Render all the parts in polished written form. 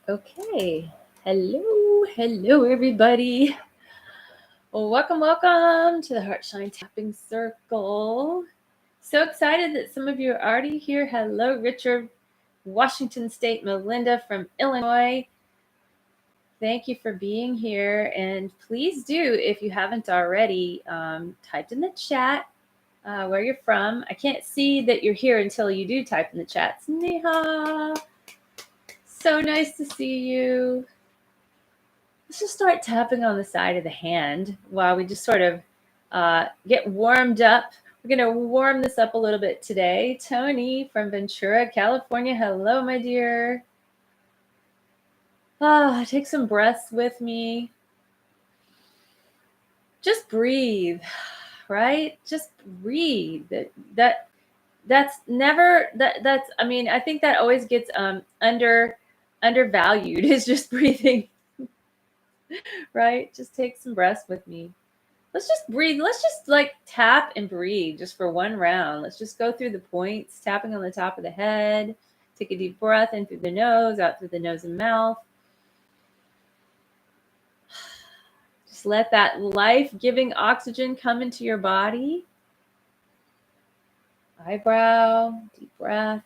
Okay. Hello, everybody. Well, welcome to the Heartshine Tapping Circle. So excited that some of you are already here. Hello, Richard, Washington State, Melinda from Illinois. Thank you for being here. And please do, if you haven't already, type in the chat where you're from. I can't see that you're here until you do type in the chat. Neha, so nice to see you. Let's just start tapping on the side of the hand while we just sort of get warmed up. We're going to warm this up a little bit today. Tony from Ventura, California. Hello, my dear. Take some breaths with me. Just breathe, right? Just breathe. That's never that's I mean, I think that always gets undervalued is just breathing. Right? Just take some breaths with me. Let's just breathe. Let's just like tap and breathe just for one round. Let's just go through the points, tapping on the top of the head. Take a deep breath in through the nose, out through the nose and mouth. Just let that life-giving oxygen come into your body. Eyebrow, deep breath.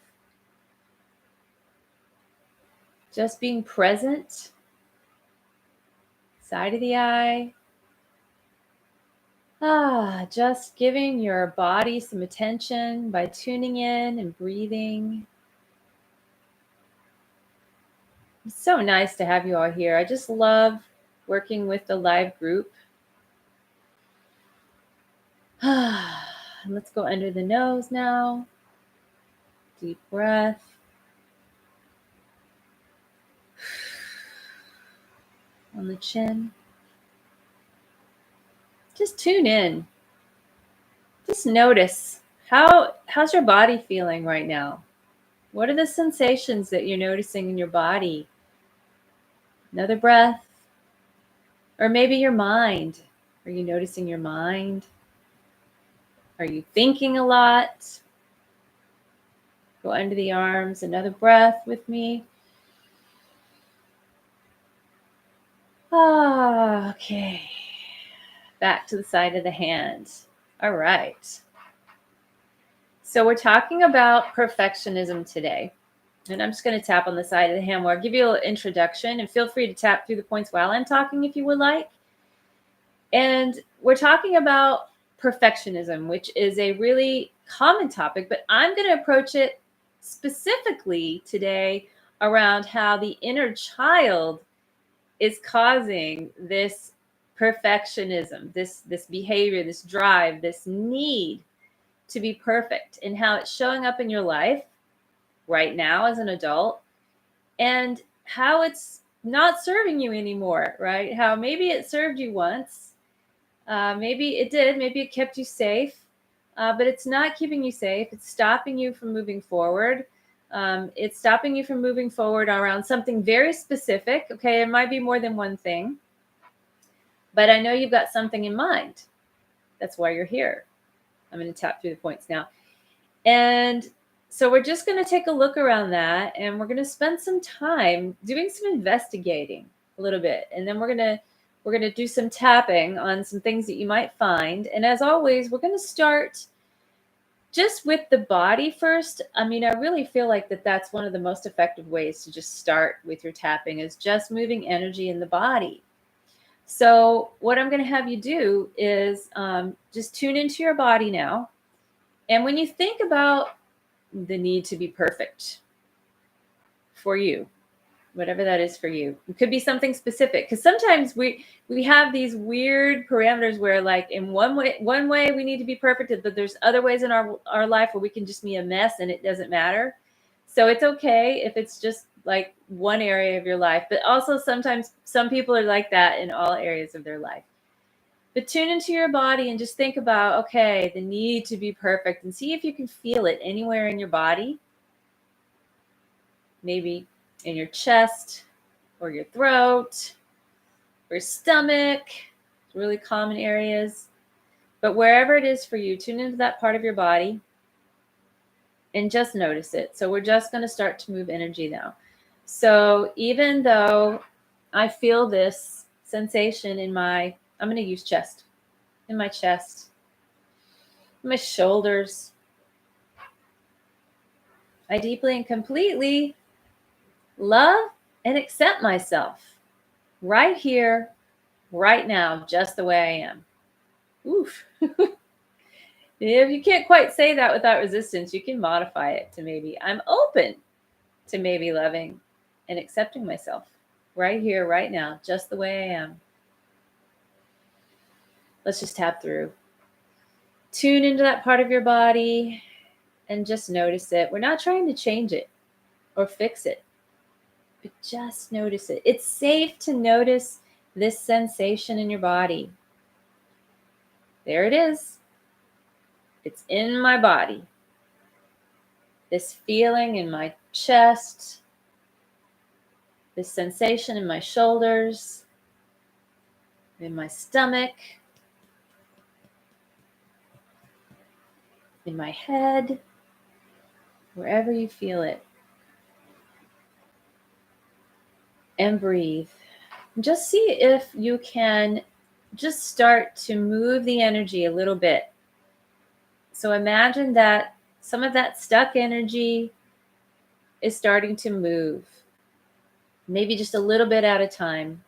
Just being present. Side of the eye. Just giving your body some attention by tuning in and breathing. It's so nice to have you all here. I just love working with the live group. Let's go under the nose now. Deep breath. On the chin. Just tune in. Just notice how's your body feeling right now? What are the sensations that you're noticing in your body? Another breath. Or maybe your mind. Are you noticing your mind? Are you thinking a lot? Go under the arms. Another breath with me. Okay. Back to the side of the hand. All right. So we're talking about perfectionism today. And I'm just going to tap on the side of the hand where I'll give you a little introduction, and feel free to tap through the points while I'm talking if you would like. And we're talking about perfectionism, which is a really common topic, but I'm going to approach it specifically today around how the inner child is causing this perfectionism, this behavior, this drive, this need to be perfect, and how it's showing up in your life right now as an adult, and how it's not serving you anymore, right? How maybe it served you once, maybe it did, maybe it kept you safe, but it's not keeping you safe. It's stopping you from moving forward. It's stopping you from moving forward around something very specific. Okay, it might be more than one thing, but I know you've got something in mind. That's why you're here. I'm going to tap through the points now. And so we're just going to take a look around that, and we're going to spend some time doing some investigating a little bit. And then we're going to do some tapping on some things that you might find. And as always, we're going to start just with the body first. I mean, I really feel like that's one of the most effective ways to just start with your tapping, is just moving energy in the body. So what I'm going to have you do is just tune into your body now. And when you think about the need to be perfect for you, whatever that is for you, it could be something specific, because sometimes we have these weird parameters where, like, in one way we need to be perfect, but there's other ways in our life where we can just be a mess and it doesn't matter. So it's okay if it's just like one area of your life, but also sometimes some people are like that in all areas of their life. But tune into your body and just think about, okay, the need to be perfect, and see if you can feel it anywhere in your body. Maybe in your chest or your throat or your stomach, really common areas. But wherever it is for you, tune into that part of your body and just notice it. So we're just going to start to move energy now. So even though I feel this sensation in I'm going to use chest, in my chest, my shoulders, I deeply and completely love and accept myself right here, right now, just the way I am. Oof. If you can't quite say that without resistance, you can modify it to maybe I'm open to maybe loving and accepting myself right here, right now, just the way I am. Let's just tap through. Tune into that part of your body and just notice it. We're not trying to change it or fix it, but just notice it. It's safe to notice this sensation in your body. There it is. It's in my body. This feeling in my chest, this sensation in my shoulders, in my stomach, in my head, wherever you feel it. And breathe. Just see if you can just start to move the energy a little bit. So imagine that some of that stuck energy is starting to move, maybe just a little bit at a time.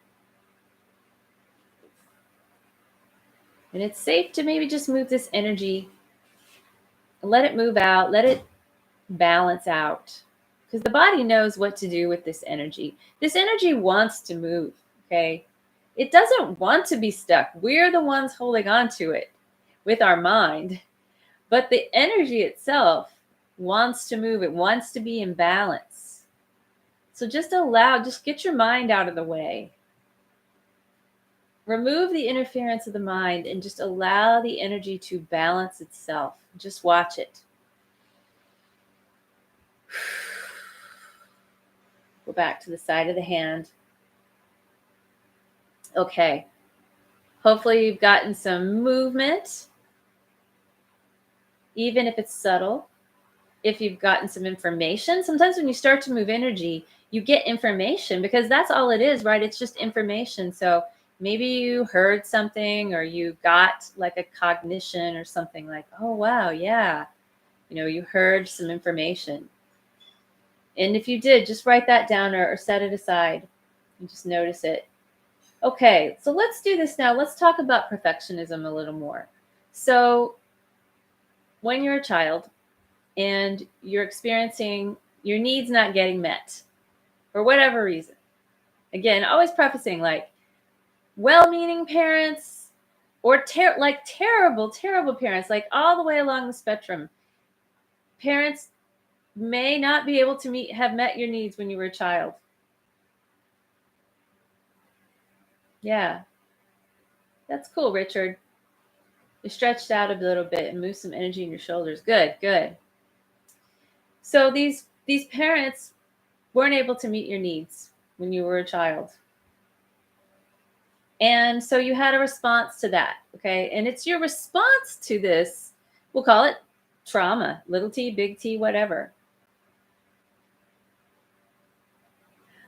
And it's safe to maybe just move this energy, let it move out, let it balance out. Because the body knows what to do with this energy. This energy wants to move, okay? It doesn't want to be stuck. We're the ones holding on to it with our mind. But the energy itself wants to move. It wants to be in balance. So just get your mind out of the way. Remove the interference of the mind and just allow the energy to balance itself. Just watch it. Go back to the side of the hand. Okay. Hopefully you've gotten some movement, even if it's subtle. If you've gotten some information, sometimes when you start to move energy, you get information because that's all it is, right? It's just information. So maybe you heard something or you got like a cognition or something like, oh, wow, yeah. You heard some information. And if you did, just write that down or set it aside and just notice it. Okay, so let's do this now. Let's talk about perfectionism a little more. So when you're a child and you're experiencing your needs not getting met for whatever reason, again, always prefacing like well-meaning parents or terrible, terrible parents, like all the way along the spectrum. Parents may not be able to have met your needs when you were a child. Yeah. That's cool, Richard. You stretched out a little bit and moved some energy in your shoulders. Good, good. So these parents weren't able to meet your needs when you were a child. And so you had a response to that, okay? And it's your response to this, we'll call it trauma, little t, big T, whatever.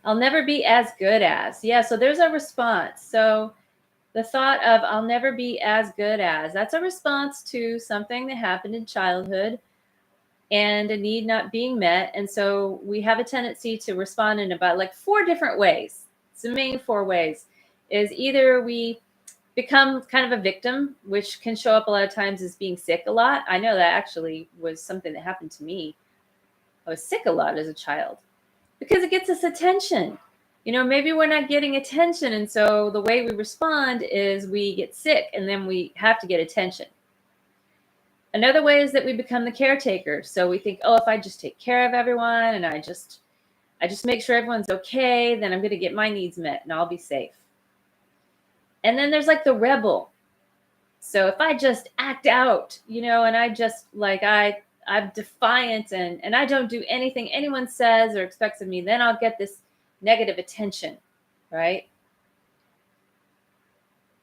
I'll never be as good as. Yeah, so there's a response. So the thought of I'll never be as good as, that's a response to something that happened in childhood and a need not being met. And so we have a tendency to respond in about like 4 different ways. It's the main 4 ways is either we become kind of a victim, which can show up a lot of times as being sick a lot. I know that actually was something that happened to me. I was sick a lot as a child because it gets us attention. Maybe we're not getting attention. And so the way we respond is we get sick and then we have to get attention. Another way is that we become the caretaker. So we think, oh, if I just take care of everyone and I just make sure everyone's okay, then I'm going to get my needs met and I'll be safe. And then there's like the rebel. So if I just act out, and I just I'm defiant and I don't do anything anyone says or expects of me, then I'll get this negative attention, right?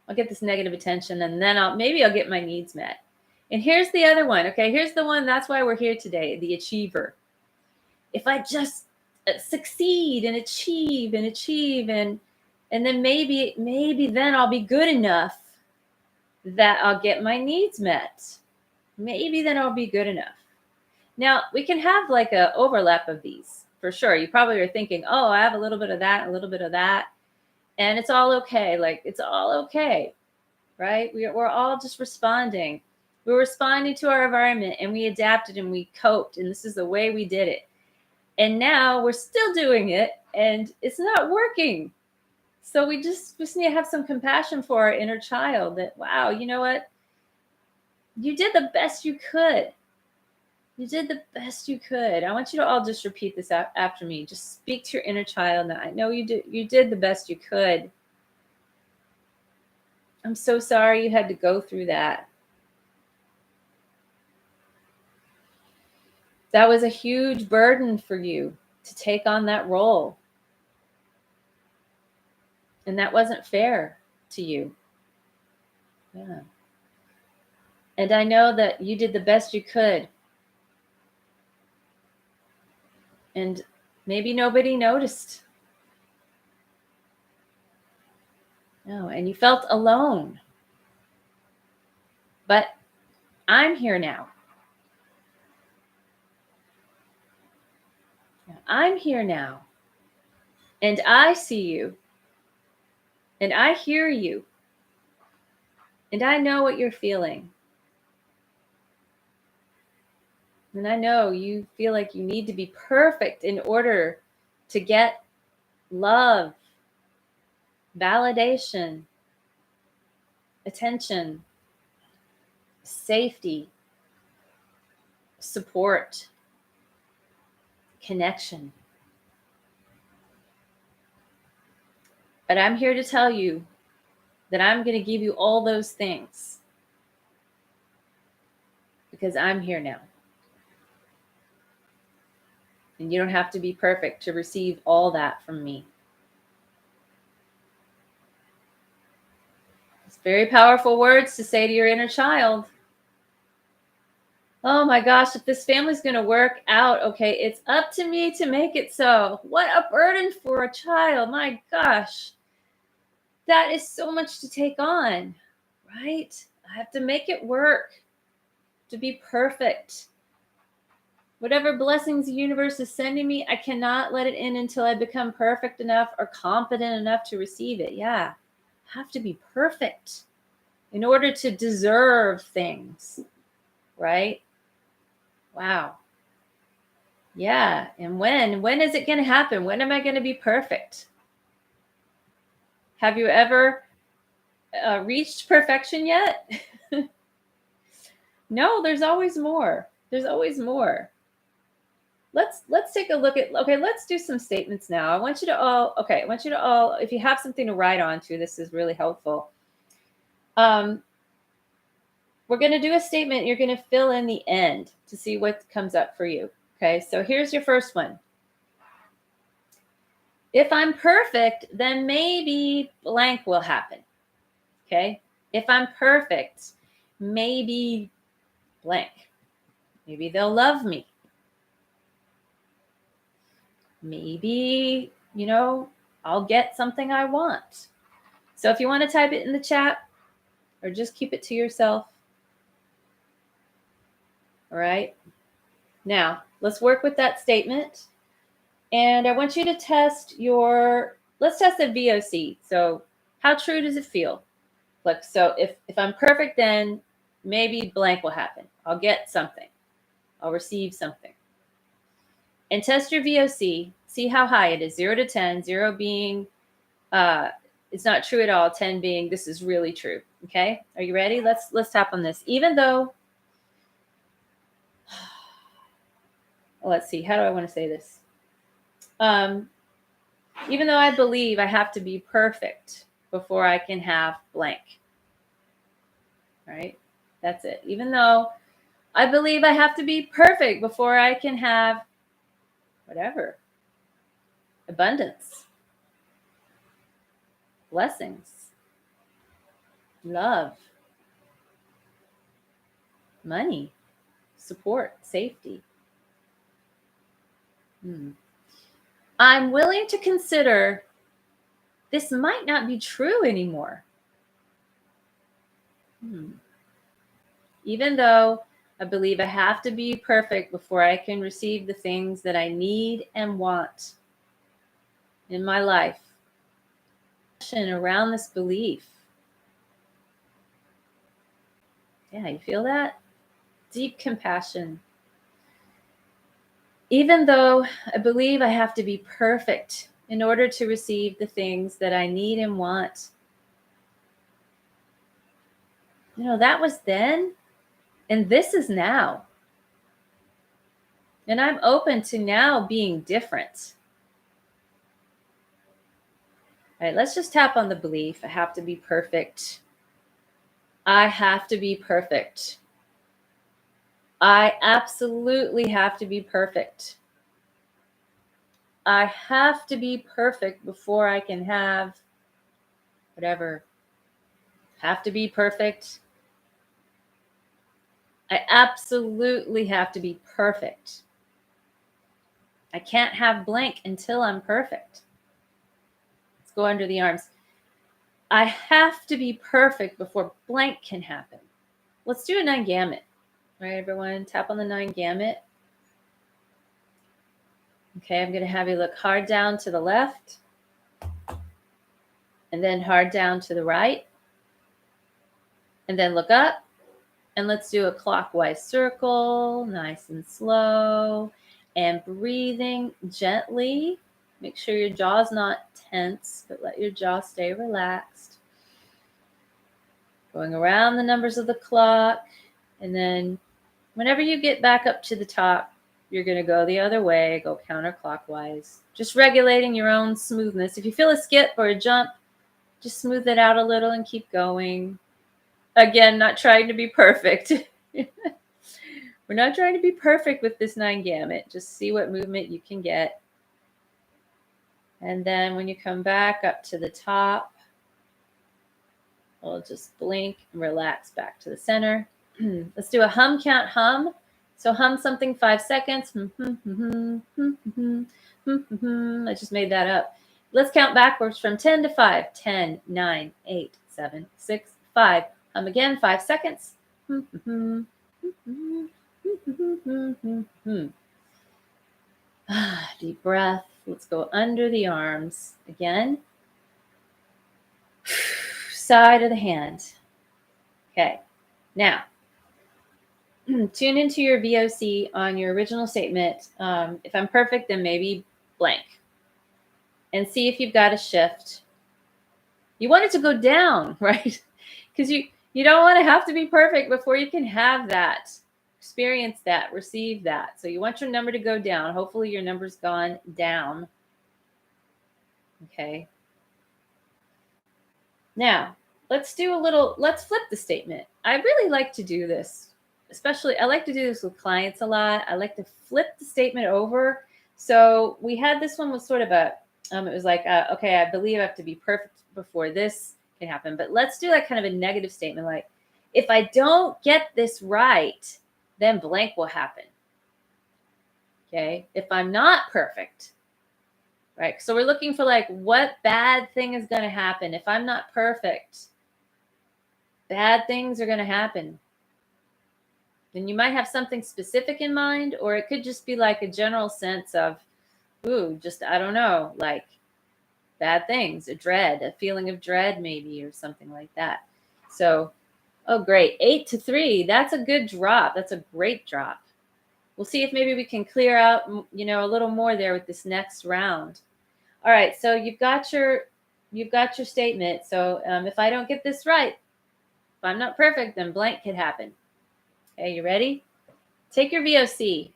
I'll get this negative attention and then I'll get my needs met. And here's the other one. Okay, here's the one. That's why we're here today, the achiever. If I just succeed and achieve and then maybe then I'll be good enough that I'll get my needs met. Maybe then I'll be good enough. Now, we can have like a overlap of these for sure. You probably are thinking, oh, I have a little bit of that, a little bit of that, and it's all okay. Like, it's all okay, right? We're all just responding. We're responding to our environment, and we adapted and we coped, and this is the way we did it. And now we're still doing it, and it's not working. So we just need to have some compassion for our inner child that, wow, you know what? You did the best you could. You did the best you could. I want you to all just repeat this after me. Just speak to your inner child. Now, I know you did the best you could. I'm so sorry you had to go through that. That was a huge burden for you to take on that role. And that wasn't fair to you. Yeah. And I know that you did the best you could. And maybe nobody noticed. No, and you felt alone. But I'm here now. I'm here now. And I see you. And I hear you. And I know what you're feeling. And I know you feel like you need to be perfect in order to get love, validation, attention, safety, support, connection. But I'm here to tell you that I'm going to give you all those things because I'm here now. And you don't have to be perfect to receive all that from me. It's very powerful words to say to your inner child. Oh my gosh, if this family's going to work out, okay, it's up to me to make it so. What a burden for a child. My gosh. That is so much to take on, right? I have to make it work to be perfect. Whatever blessings the universe is sending me, I cannot let it in until I become perfect enough or competent enough to receive it. Yeah, I have to be perfect in order to deserve things, right? Wow. Yeah, and when is it going to happen? When am I going to be perfect? Have you ever reached perfection yet? No, there's always more. There's always more. Let's take a look at, okay, let's do some statements now. I want you to all, if you have something to write on to, this is really helpful. We're going to do a statement. You're going to fill in the end to see what comes up for you. Okay, so here's your first one. If I'm perfect, then maybe blank will happen. Okay, if I'm perfect, maybe blank. Maybe they'll love me. Maybe, I'll get something I want. So if you want to type it in the chat or just keep it to yourself. All right. Now, let's work with that statement. And I want you to let's test the VOC. So how true does it feel? Like, so if I'm perfect, then maybe blank will happen. I'll get something. I'll receive something. And test your VOC. See how high it is. 0 to 10. 0 being it's not true at all. 10 being this is really true. Okay. Are you ready? Let's tap on this. Even though, let's see. How do I want to say this? Even though I believe I have to be perfect before I can have blank. Right? That's it. Even though I believe I have to be perfect before I can have whatever. Abundance. Blessings. Love. Money. Support. Safety. I'm willing to consider this might not be true anymore. Even though I believe I have to be perfect before I can receive the things that I need and want in my life. Around this belief. Yeah, you feel that? Deep compassion. Even though I believe I have to be perfect in order to receive the things that I need and want. That was then, and this is now. And I'm open to now being different. All right, let's just tap on the belief. I have to be perfect. I have to be perfect. I absolutely have to be perfect. I have to be perfect before I can have whatever. Have to be perfect. I absolutely have to be perfect. I can't have blank until I'm perfect. Let's go under the arms. I have to be perfect before blank can happen. Let's do a 9 gamut. All right, everyone, tap on the 9 gamut. Okay, I'm going to have you look hard down to the left and then hard down to the right. And then look up and let's do a clockwise circle, nice and slow, and breathing gently. Make sure your jaw's not tense, but let your jaw stay relaxed. Going around the numbers of the clock. And then whenever you get back up to the top, you're going to go the other way, go counterclockwise. Just regulating your own smoothness. If you feel a skip or a jump, just smooth it out a little and keep going. Again, not trying to be perfect. We're not trying to be perfect with this 9 gamut. Just see what movement you can get. And then when you come back up to the top, we'll just blink and relax back to the center. Let's do a hum count hum. So hum something 5 seconds. I just made that up. Let's count backwards from 10 to 5. 10, 9, 8, 7, 6, 5. Hum again, 5 seconds. Deep breath. Let's go under the arms again. Side of the hand. Okay. Now, tune into your VOC on your original statement. If I'm perfect, then maybe blank. And see if you've got a shift. You want it to go down, right? Because you don't want to have to be perfect before you can have that, experience that, receive that. So you want your number to go down. Hopefully your number's gone down. Okay. Now, let's flip the statement. I really like to do this. Especially, I like to do this with clients a lot. I like to flip the statement over. So we had this one was sort of it was like, okay, I believe I have to be perfect before this can happen. But let's do like kind of a negative statement. Like, if I don't get this right, then blank will happen. Okay. If I'm not perfect, right? So we're looking for like, what bad thing is going to happen? If I'm not perfect, bad things are going to happen. Then you might have something specific in mind, or it could just be like a general sense of, I don't know, like bad things, a feeling of dread maybe, or something like that. So, oh, great. 8 to 3. That's a good drop. That's a great drop. We'll see if maybe we can clear out, a little more there with this next round. All right. So you've got your statement. So if I don't get this right, if I'm not perfect, then blank could happen. Okay, you ready? Take your VOC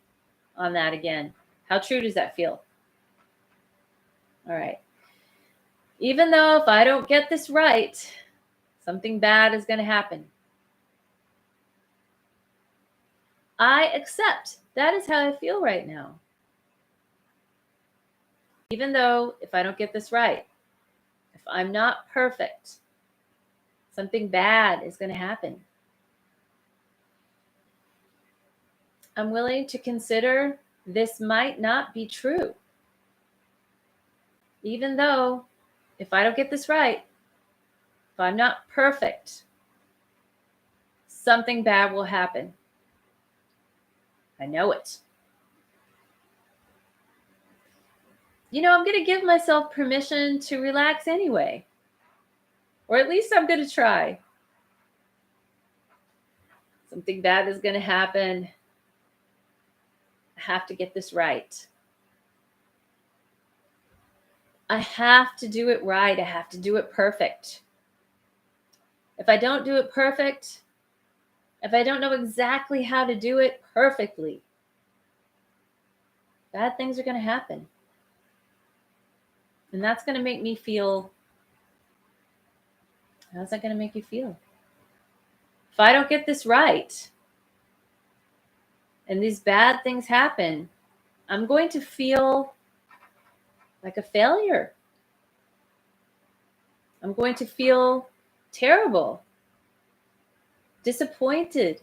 on that again. How true does that feel? All right. Even though if I don't get this right, something bad is going to happen. I accept. That is how I feel right now. Even though if I don't get this right, if I'm not perfect, something bad is going to happen. I'm willing to consider this might not be true. Even though if I don't get this right, if I'm not perfect, something bad will happen. I know it. I'm going to give myself permission to relax anyway. Or at least I'm going to try. Something bad is going to happen. I have to get this right. I have to do it right. I have to do it perfect. If I don't do it perfect, if I don't know exactly how to do it perfectly, bad things are going to happen. And that's going to make me feel. How's that going to make you feel? If I don't get this right and these bad things happen, I'm going to feel like a failure. I'm going to feel terrible, disappointed.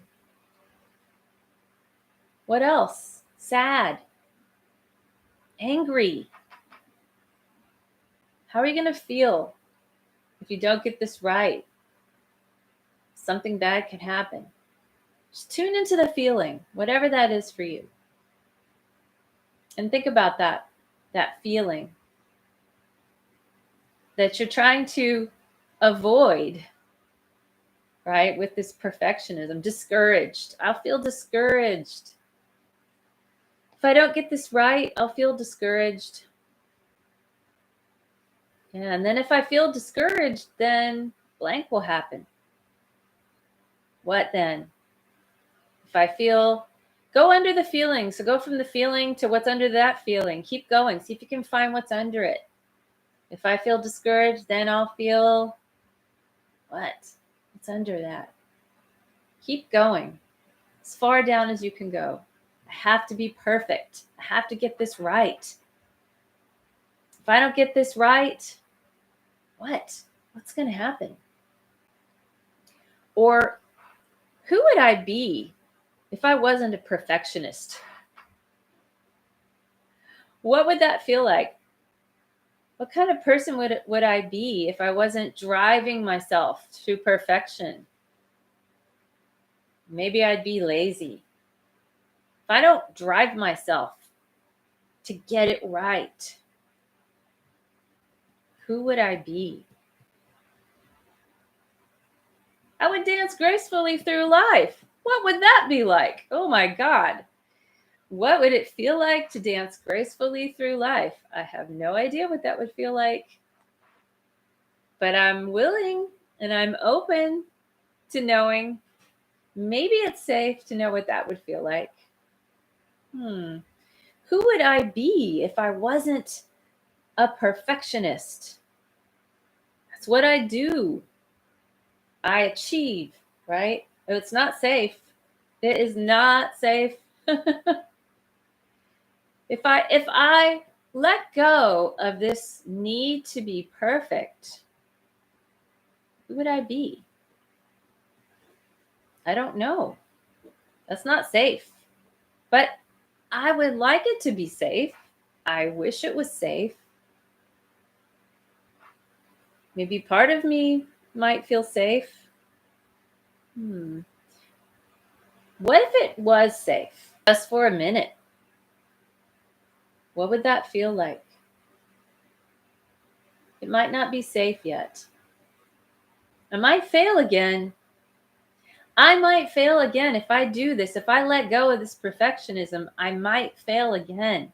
What else? Sad, angry. How are you going to feel if you don't get this right? Something bad can happen. Just tune into the feeling, whatever that is for you. And think about that feeling that you're trying to avoid, right? With this perfectionism, discouraged. I'll feel discouraged. If I don't get this right, I'll feel discouraged. Yeah, and then if I feel discouraged, then blank will happen. What then? If I feel, go under the feeling. So go from the feeling to what's under that feeling. Keep going. See if you can find what's under it. If I feel discouraged, then I'll feel what? What's under that? Keep going as far down as you can go. I have to be perfect. I have to get this right. If I don't get this right, what? What's going to happen? Or who would I be if I wasn't a perfectionist? What would that feel like? What kind of person would I be if I wasn't driving myself to perfection? Maybe I'd be lazy. If I don't drive myself to get it right, who would I be? I would dance gracefully through life. What would that be like? Oh my God. What would it feel like to dance gracefully through life? I have no idea what that would feel like. But I'm willing and I'm open to knowing. Maybe it's safe to know what that would feel like. Who would I be if I wasn't a perfectionist? That's what I do. I achieve, right? It's not safe. It is not safe. If I let go of this need to be perfect, who would I be? I don't know. That's not safe. But I would like it to be safe. I wish it was safe. Maybe part of me might feel safe. What if it was safe just for a minute? What would that feel like? It might not be safe yet. I might fail again. I might fail again if I do this. If I let go of this perfectionism, I might fail again.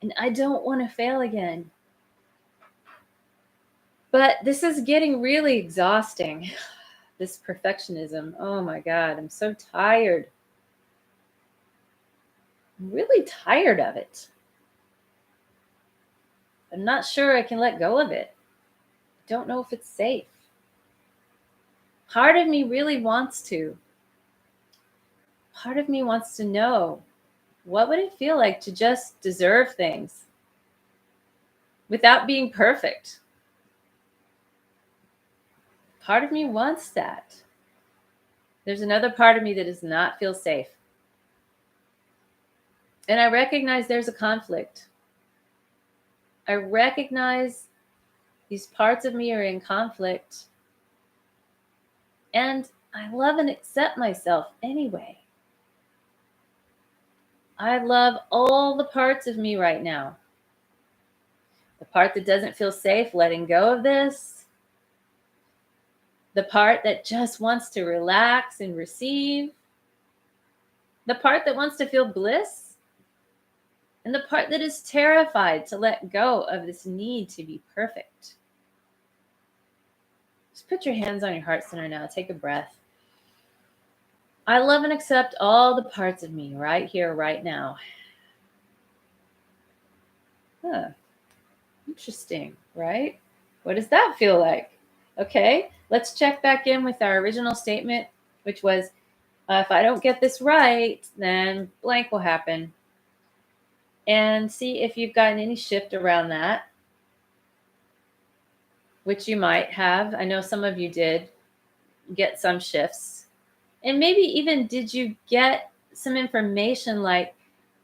And I don't want to fail again. But this is getting really exhausting. This perfectionism. Oh my God, I'm so tired. I'm really tired of it. I'm not sure I can let go of it. I don't know if it's safe. Part of me really wants to. Part of me wants to know, what would it feel like to just deserve things without being perfect? Part of me wants that. There's another part of me that does not feel safe. And I recognize there's a conflict. I recognize these parts of me are in conflict, and I love and accept myself anyway. I love all the parts of me right now. The part that doesn't feel safe letting go of this, the part that just wants to relax and receive, the part that wants to feel bliss, and the part that is terrified to let go of this need to be perfect. Just put your hands on your heart center now. Take a breath. I love and accept all the parts of me right here, right now. Huh. Interesting, right? What does that feel like? Okay, let's check back in with our original statement, which was, if I don't get this right, then blank will happen. And see if you've gotten any shift around that, which you might have. I know some of you did get some shifts. And maybe even did you get some information like,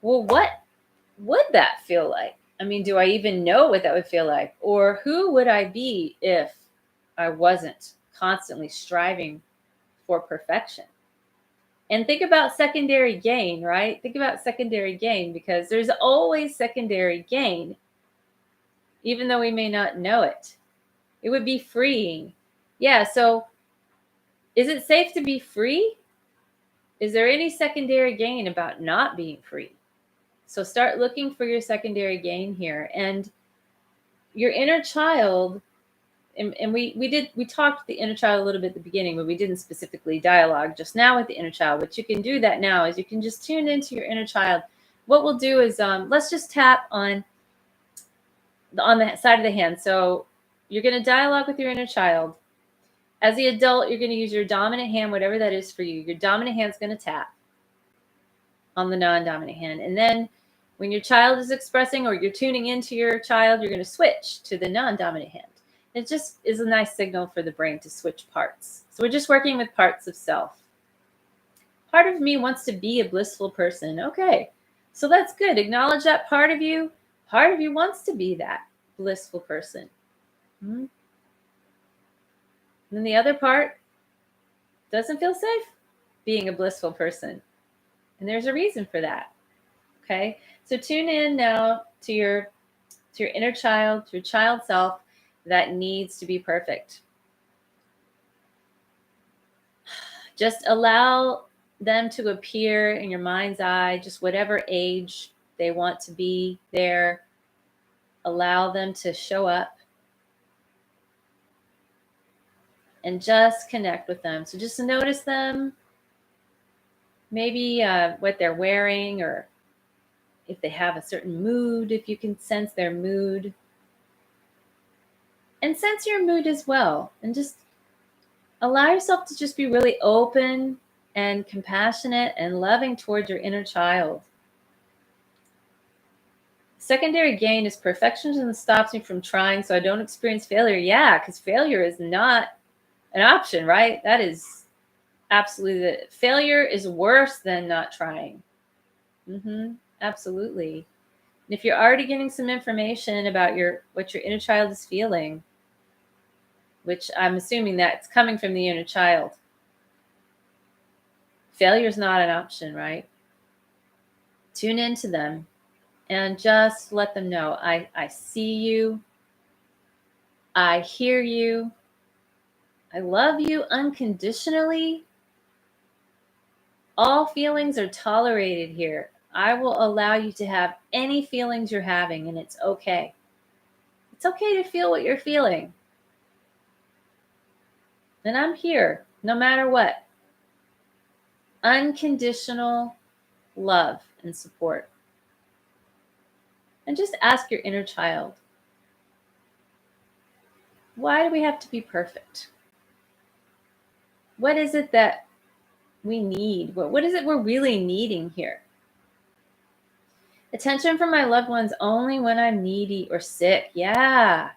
well, what would that feel like? I mean, do I even know what that would feel like? Or who would I be if I wasn't constantly striving for perfection? And think about secondary gain, right? Think about secondary gain, because there's always secondary gain, even though we may not know it. It would be freeing. Yeah, so is it safe to be free? Is there any secondary gain about not being free? So start looking for your secondary gain here. And your inner child, and we talked the inner child a little bit at the beginning, but we didn't specifically dialogue just now with the inner child. But you can do that now, is you can just tune into your inner child. What we'll do is let's just tap on the side of the hand. So you're going to dialogue with your inner child. As the adult, you're going to use your dominant hand, whatever that is for you. Your dominant hand's going to tap on the non-dominant hand. And then when your child is expressing, or you're tuning into your child, you're going to switch to the non-dominant hand. It just is a nice signal for the brain to switch parts. So we're just working with parts of self. Part of me wants to be a blissful person. Okay, so that's good. Acknowledge that part of you. Part of you wants to be that blissful person. And then the other part doesn't feel safe being a blissful person. And there's a reason for that. Okay, so tune in now to your inner child, to your child self that needs to be perfect. Just allow them to appear in your mind's eye, just whatever age they want to be there. Allow them to show up and just connect with them. So just notice them, maybe what they're wearing, or if they have a certain mood, if you can sense their mood. And sense your mood as well. And just allow yourself to just be really open and compassionate and loving towards your inner child. Secondary gain is perfectionism stops me from trying so I don't experience failure. Yeah, because failure is not an option, right? That is absolutely, failure is worse than not trying. Absolutely. And if you're already getting some information about what your inner child is feeling, which I'm assuming that's coming from the inner child, failure is not an option, right? Tune into them and just let them know, I see you, I hear you, I love you unconditionally. All feelings are tolerated here. I will allow you to have any feelings you're having, and it's okay. It's okay to feel what you're feeling. And I'm here no matter what. Unconditional love and support. And just ask your inner child, why do we have to be perfect? What is it that we need? What is it we're really needing here? Attention from my loved ones only when I'm needy or sick. Yeah.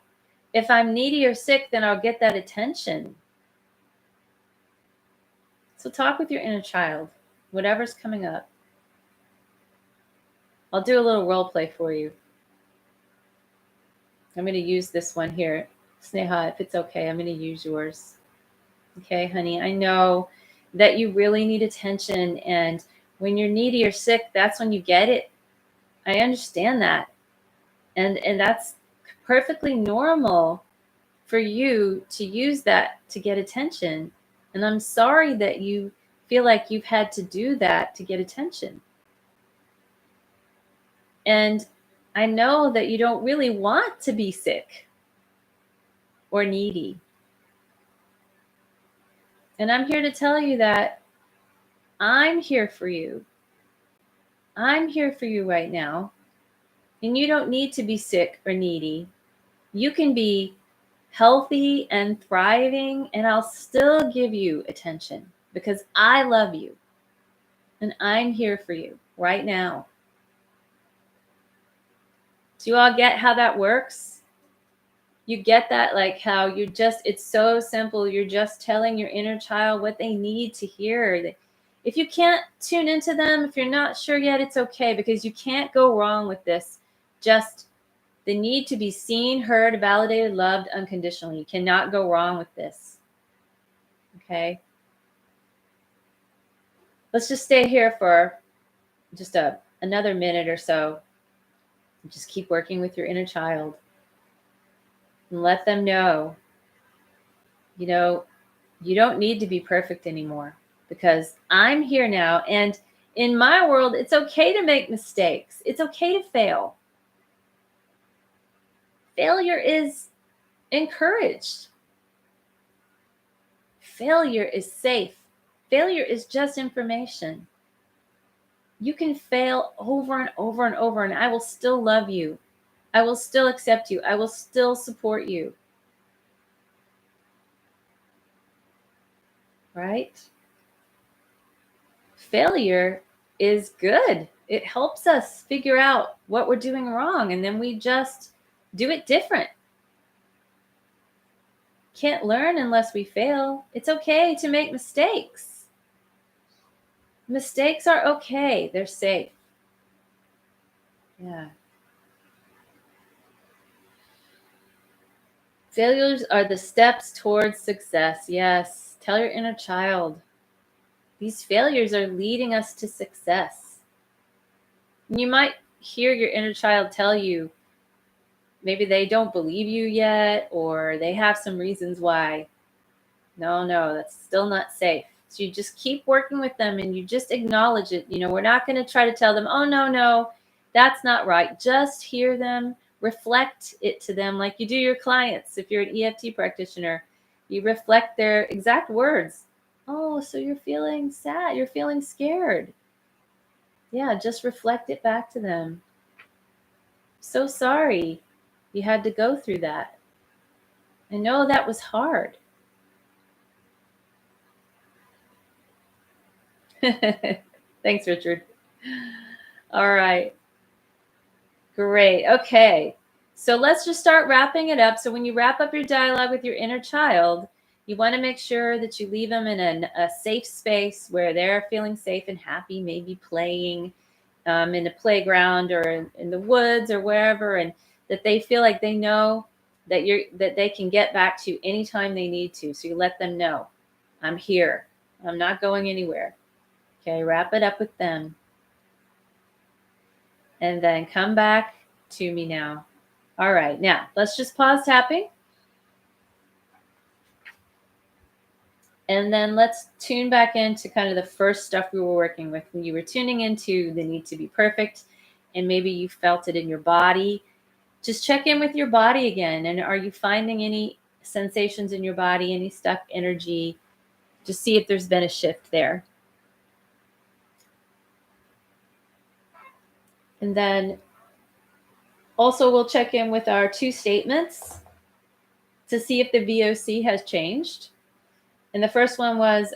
If I'm needy or sick, then I'll get that attention. So talk with your inner child, whatever's coming up. I'll do a little role play for you. I'm going to use this one here. Sneha, if it's okay, I'm going to use yours. Okay, honey, I know that you really need attention, and when you're needy or sick, that's when you get it. I understand that. And that's perfectly normal for you to use that to get attention. And I'm sorry that you feel like you've had to do that to get attention. And I know that you don't really want to be sick or needy. And I'm here to tell you that I'm here for you. I'm here for you right now. And you don't need to be sick or needy. You can be healthy and thriving, and I'll still give you attention because I love you and I'm here for you right now. Do you all get how that works? You get that, like how it's so simple. You're just telling your inner child what they need to hear. If you can't tune into them, if you're not sure yet, it's okay, because you can't go wrong with this. Just the need to be seen, heard, validated, loved unconditionally. You cannot go wrong with this. Okay? Let's just stay here for just another minute or so. Just keep working with your inner child and let them know, you don't need to be perfect anymore, because I'm here now. And in my world, it's okay to make mistakes. It's okay to fail. Failure is encouraged. Failure is safe. Failure is just information. You can fail over and over and over, and I will still love you. I will still accept you. I will still support you. Right? Failure is good. It helps us figure out what we're doing wrong, and then we just do it different. Can't learn unless we fail. It's okay to make mistakes. Mistakes are okay. They're safe. Yeah. Failures are the steps towards success. Yes. Tell your inner child. These failures are leading us to success. And you might hear your inner child tell you, maybe they don't believe you yet, or they have some reasons why. No, that's still not safe. So you just keep working with them and you just acknowledge it. We're not going to try to tell them, oh, no, that's not right. Just hear them, reflect it to them like you do your clients. If you're an EFT practitioner, you reflect their exact words. Oh, so you're feeling sad. You're feeling scared. Yeah, just reflect it back to them. So sorry you had to go through that. I know that was hard. Thanks, Richard. All right. Great. Okay. So let's just start wrapping it up. So when you wrap up your dialogue with your inner child, you want to make sure that you leave them in a safe space where they're feeling safe and happy, maybe playing in a playground or in the woods or wherever, and that they feel like they know that they can get back to you anytime they need to. So you let them know, I'm here. I'm not going anywhere. Okay, wrap it up with them. And then come back to me now. All right, now let's just pause tapping. And then let's tune back into kind of the first stuff we were working with. When you were tuning into the need to be perfect, and maybe you felt it in your body. Just check in with your body again. And are you finding any sensations in your body, any stuck energy? Just see if there's been a shift there. And then also we'll check in with our 2 statements to see if the VOC has changed. And the first one was,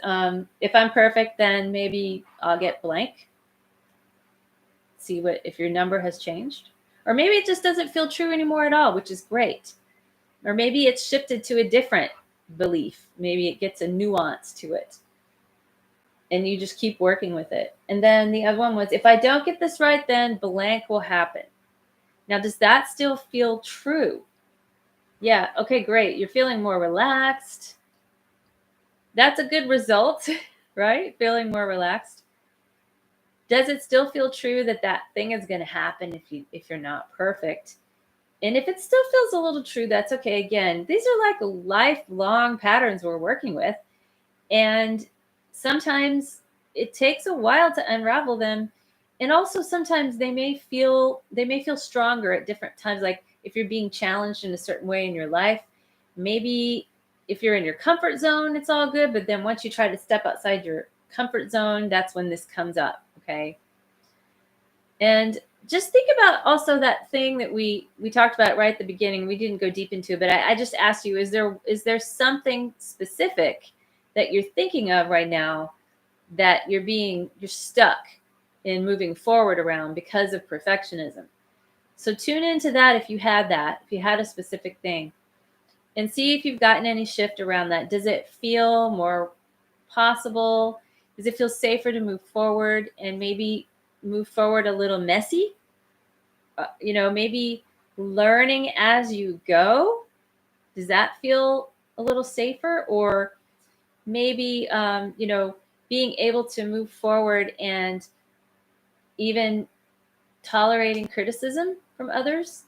if I'm perfect, then maybe I'll get blank. See if your number has changed. Or maybe it just doesn't feel true anymore at all, which is great. Or maybe it's shifted to a different belief. Maybe it gets a nuance to it. And you just keep working with it. And then the other one was, if I don't get this right, then blank will happen. Now, does that still feel true? Yeah. Okay, great. You're feeling more relaxed. That's a good result, right? Feeling more relaxed. Does it still feel true that that thing is going to happen if you're not perfect? And if it still feels a little true, that's okay. Again, these are like lifelong patterns we're working with. And sometimes it takes a while to unravel them. And also sometimes they may feel stronger at different times. Like if you're being challenged in a certain way in your life, maybe if you're in your comfort zone, it's all good. But then once you try to step outside your comfort zone, that's when this comes up. Okay. And just think about also that thing that we talked about right at the beginning. We didn't go deep into it, but I just asked you: is there something specific that you're thinking of right now that you're stuck in moving forward around because of perfectionism? So tune into that if you had that, if you had a specific thing, and see if you've gotten any shift around that. Does it feel more possible? Does it feel safer to move forward and maybe move forward a little messy? Maybe learning as you go. Does that feel a little safer? Or maybe, being able to move forward and even tolerating criticism from others.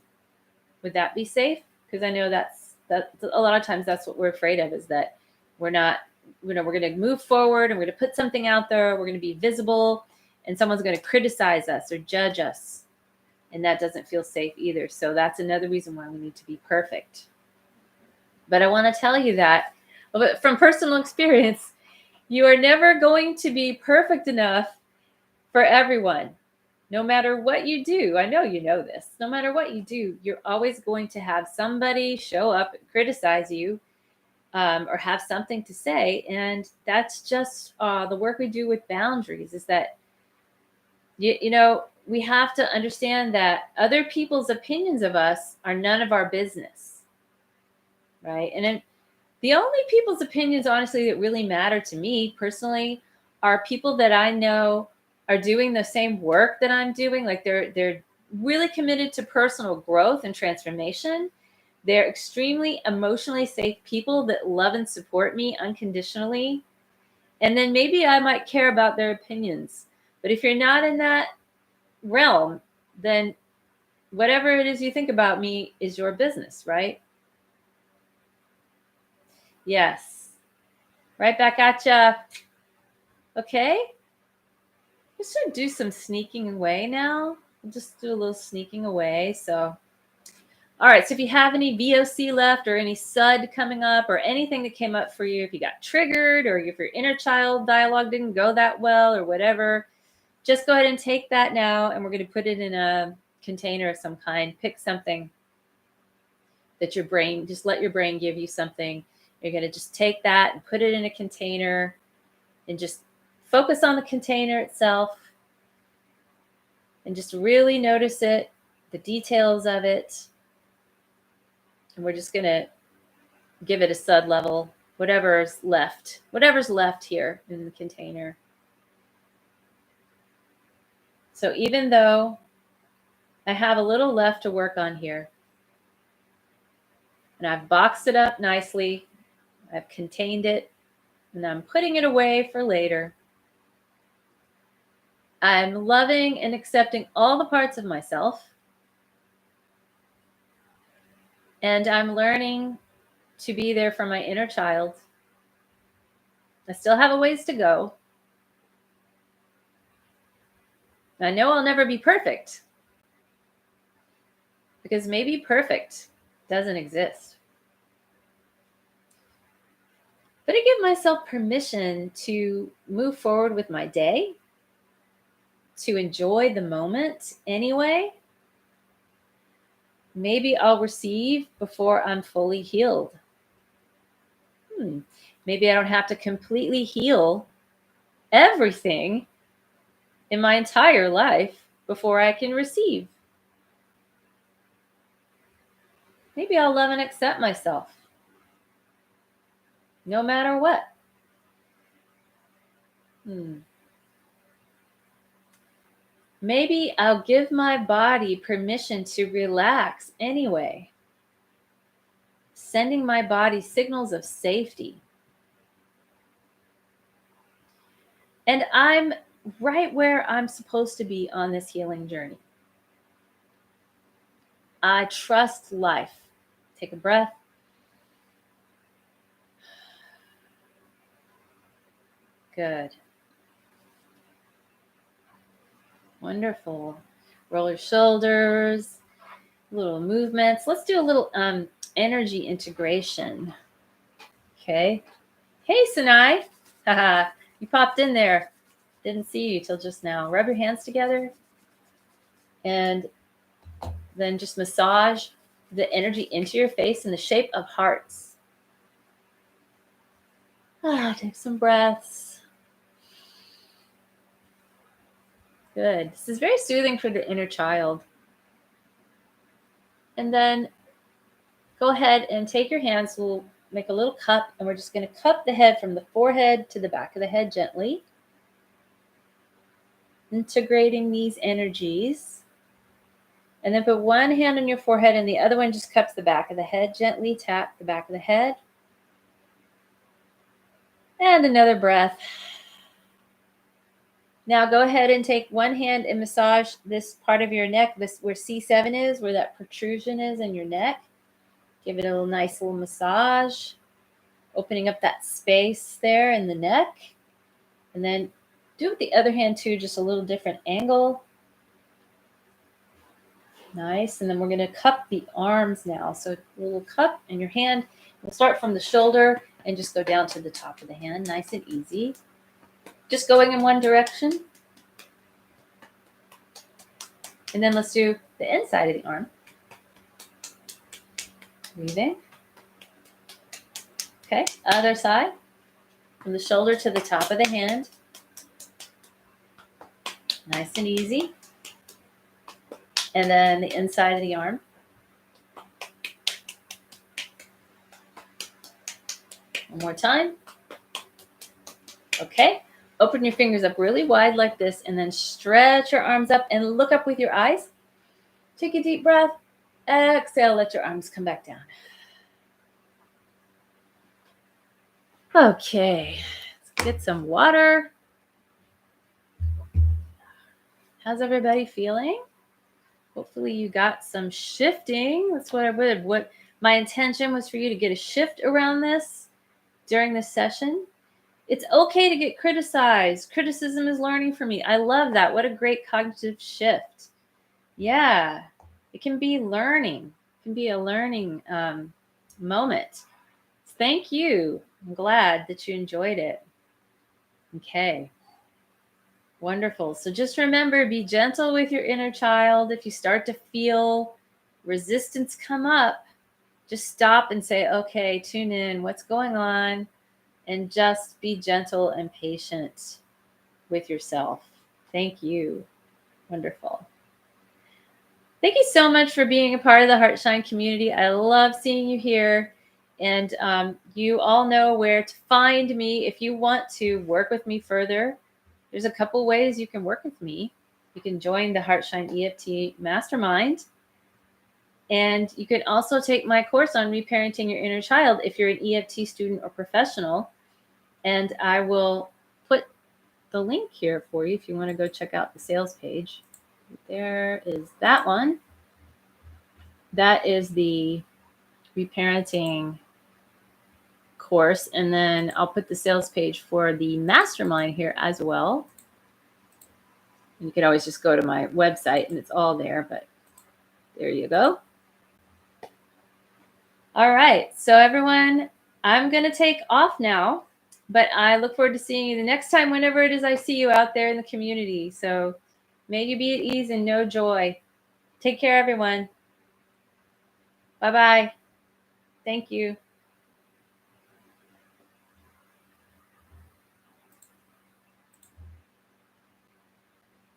Would that be safe? Because I know that a lot of times that's what we're afraid of, is that we're not, we're going to move forward and we're going to put something out there. We're going to be visible and someone's going to criticize us or judge us. And that doesn't feel safe either. So that's another reason why we need to be perfect. But I want to tell you that from personal experience, you are never going to be perfect enough for everyone. No matter what you do, I know you know this. No matter what you do, you're always going to have somebody show up and criticize you, or have something to say. And that's just the work we do with boundaries, is that we have to understand that other people's opinions of us are none of our business, right? And then the only people's opinions, honestly, that really matter to me personally are people that I know are doing the same work that I'm doing. Like they're really committed to personal growth and transformation. They're extremely emotionally safe people that love and support me unconditionally. And then maybe I might care about their opinions. But if you're not in that realm, then whatever it is you think about me is your business, right? Yes. Right back at ya. Okay. Let's just do some sneaking away now. We'll just do a little sneaking away. So, all right. So if you have any VOC left or any SUD coming up or anything that came up for you, if you got triggered or if your inner child dialogue didn't go that well or whatever, just go ahead and take that now. And we're going to put it in a container of some kind. Pick something that just let your brain give you something. You're going to just take that and put it in a container and just focus on the container itself and just really notice it, the details of it. And we're just going to give it a SUD level, whatever's left here in the container. So even though I have a little left to work on here, and I've boxed it up nicely, I've contained it, and I'm putting it away for later. I'm loving and accepting all the parts of myself. And I'm learning to be there for my inner child. I still have a ways to go. I know I'll never be perfect, because maybe perfect doesn't exist. But I give myself permission to move forward with my day, to enjoy the moment anyway. Maybe I'll receive before I'm fully healed. Maybe I don't have to completely heal everything in my entire life before I can receive. Maybe I'll love and accept myself no matter what. Maybe I'll give my body permission to relax anyway. sending my body signals of safety. And I'm right where I'm supposed to be on this healing journey. I trust life. Take a breath. Good. Wonderful. Roll your shoulders, little movements. Let's do a little energy integration. Okay. Hey, Sinai. Haha, you popped in there. Didn't see you till just now. Rub your hands together and then just massage the energy into your face in the shape of hearts. Take some breaths. Good. This is very soothing for the inner child. And then go ahead and take your hands. We'll make a little cup, and we're just going to cup the head from the forehead to the back of the head gently. Integrating these energies. And then put one hand on your forehead and the other one just cups the back of the head. Gently tap the back of the head. And another breath. Now go ahead and take one hand and massage this part of your neck, this where C7 is, where that protrusion is in your neck. Give it a nice little massage, opening up that space there in the neck. And then do it with the other hand too, just a little different angle. Nice. And then we're going to cup the arms now. So a little cup in your hand. We'll start from the shoulder and just go down to the top of the hand. Nice and easy. Just going in one direction. And then let's do the inside of the arm. Breathing. Okay, other side. From the shoulder to the top of the hand. Nice and easy. And then the inside of the arm. One more time. Okay. Open your fingers up really wide like this and then stretch your arms up and look up with your eyes. Take a deep breath. Exhale, let your arms come back down. Okay. Let's get some water. How's everybody feeling? Hopefully you got some shifting. That's what I would. What my intention was for you to get a shift around this during this session. It's okay to get criticized. Criticism is learning for me. I love that. What a great cognitive shift. Yeah, it can be learning. It can be a learning moment. Thank you. I'm glad that you enjoyed it. Okay. Wonderful. So just remember, be gentle with your inner child. If you start to feel resistance come up, just stop and say, okay, tune in. What's going on? And just be gentle and patient with yourself. Thank you. Wonderful. Thank you so much for being a part of the Heartshine community. I love seeing you here. And you all know where to find me if you want to work with me further. There's a couple ways you can work with me. You can join the Heartshine EFT Mastermind. And you can also take my course on reparenting your inner child if you're an EFT student or professional. And I will put the link here for you if you want to go check out the sales page. There is that one. That is the reparenting course. And then I'll put the sales page for the mastermind here as well. And you could always just go to my website and it's all there, but there you go. All right. So everyone, I'm going to take off now, but I look forward to seeing you the next time, whenever it is I see you out there in the community. So may you be at ease and know joy. Take care, everyone. Bye-bye. Thank you.